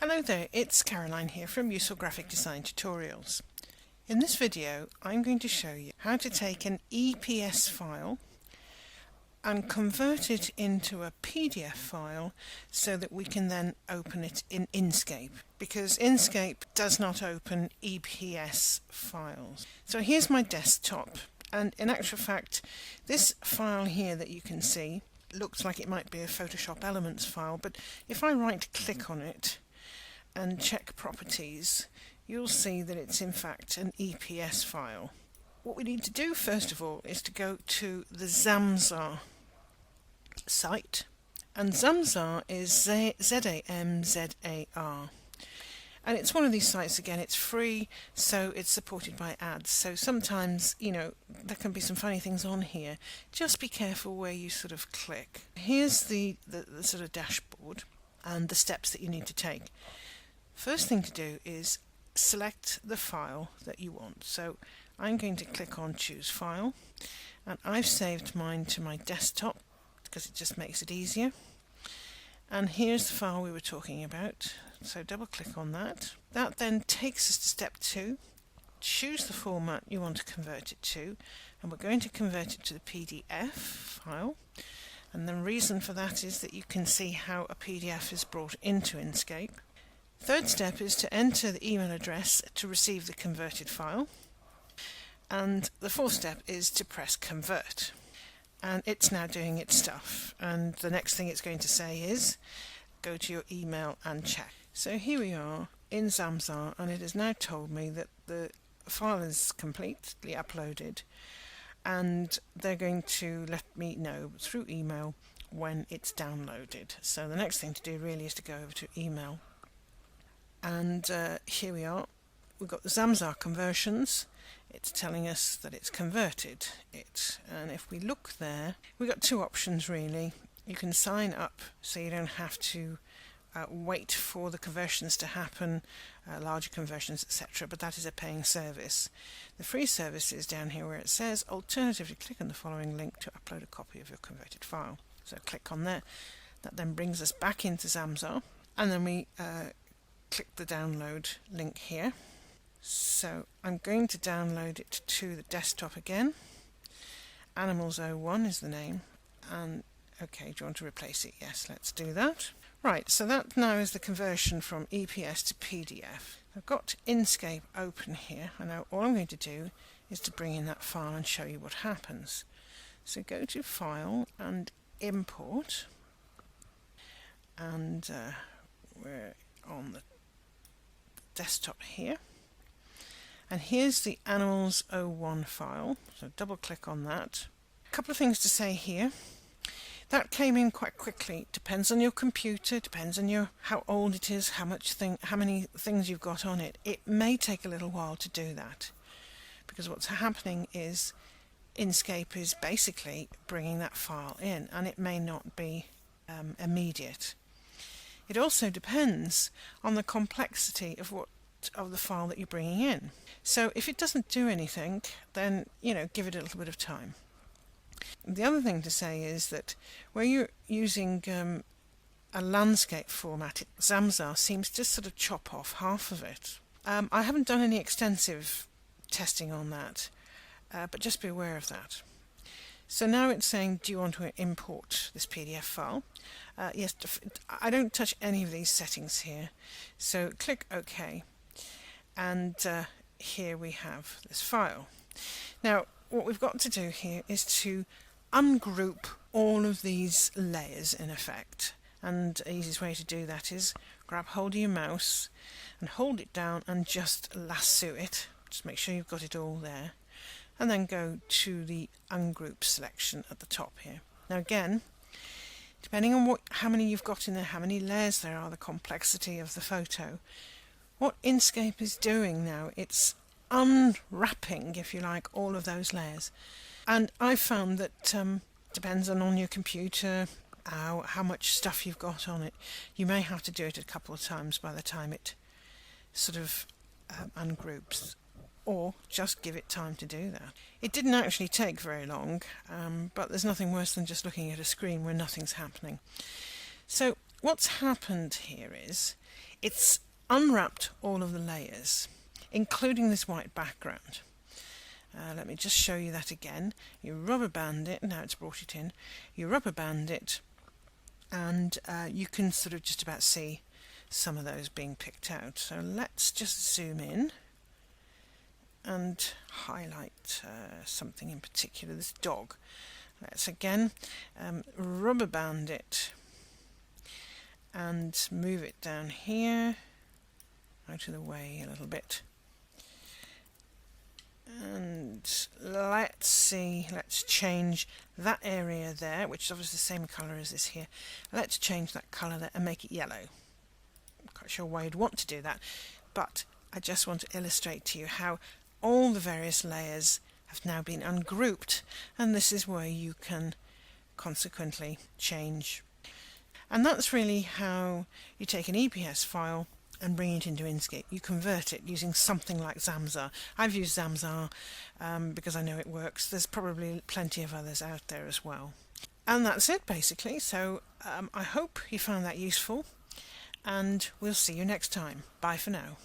Hello there, it's Caroline here from Useful Graphic Design Tutorials. In this video I'm going to show you how to take an EPS file and convert it into a PDF file so that we can then open it in Inkscape, because Inkscape does not open EPS files. So here's my desktop, and in actual fact this file here that you can see looks like it might be a Photoshop Elements file, but if I right click on it and check properties, you'll see that it's in fact an EPS file. What we need to do first of all is to go to the Zamzar site, and Zamzar is Z-A-M-Z-A-R, and it's one of these sites. Again, it's free, so it's supported by ads, so sometimes there can be some funny things on here. Just be careful where you sort of click. Here's the sort of dashboard and the steps that you need to take. First thing to do is select the file that you want. So I'm going to click on Choose File, and I've saved mine to my desktop because it just makes it easier. And here's the file we were talking about. So double click on that. That then takes us to step 2. Choose the format you want to convert it to, and we're going to convert it to the PDF file. And the reason for that is that you can see how a PDF is brought into Inkscape. Third step is to enter the email address to receive the converted file, and the fourth step is to press convert, and it's now doing its stuff, and the next thing it's going to say is go to your email and check. So here we are in Zamzar, and it has now told me that the file is completely uploaded, and they're going to let me know through email when it's downloaded. So the next thing to do really is to go over to email. And here we are. We've got the Zamzar conversions. It's telling us that it's converted it, and if we look there, we've got two options really. You can sign up so you don't have to wait for the conversions to happen, larger conversions, etc., but that is a paying service. The free service is down here where it says alternatively click on the following link to upload a copy of your converted file. So click on there. That then brings us back into Zamzar, and then we click the download link here. So I'm going to download it to the desktop again. Animals01 is the name, and okay, do you want to replace it? Yes, let's do that. Right, so that now is the conversion from EPS to PDF. I've got Inkscape open here, and now all I'm going to do is to bring in that file and show you what happens. So go to File and Import, and we're on the desktop here, and here's the Animals01 file, so double click on that. A couple of things to say here. That came in quite quickly. Depends on your computer, depends on how old it is, how many things you've got on it. It may take a little while to do that, because what's happening is Inkscape is basically bringing that file in, and it may not be immediate. It also depends on the complexity of the file that you're bringing in. So if it doesn't do anything, then give it a little bit of time. The other thing to say is that where you're using a landscape format, Zamzar seems to sort of chop off half of it. I haven't done any extensive testing on that, but just be aware of that. So now it's saying, do you want to import this PDF file? Yes, I don't touch any of these settings here. So click OK. And here we have this file. Now, what we've got to do here is to ungroup all of these layers in effect. And the easiest way to do that is grab hold of your mouse and hold it down and just lasso it. Just make sure you've got it all there. And then go to the Ungroup selection at the top here. Now again, depending on how many you've got in there, how many layers there are, the complexity of the photo, what Inkscape is doing now, it's unwrapping, if you like, all of those layers. And I found that depends on your computer, how much stuff you've got on it. You may have to do it a couple of times by the time it sort of ungroups, or just give it time to do that. It didn't actually take very long, but there's nothing worse than just looking at a screen where nothing's happening. So what's happened here is it's unwrapped all of the layers, including this white background. Let me just show you that again. You rubber band it, now it's brought it in, you rubber band it, and you can sort of just about see some of those being picked out. So let's just zoom in and highlight something in particular, this dog. Let's again rubber band it and move it down here, out of the way a little bit. And let's see, let's change that area there, which is obviously the same colour as this here. Let's change that colour there and make it yellow. I'm quite sure why you'd want to do that, but I just want to illustrate to you how all the various layers have now been ungrouped, and this is where you can consequently change. And that's really how you take an EPS file and bring it into Inkscape. You convert it using something like Zamzar. I've used Zamzar because I know it works. There's probably plenty of others out there as well. And that's it basically. So I hope you found that useful, and we'll see you next time. Bye for now.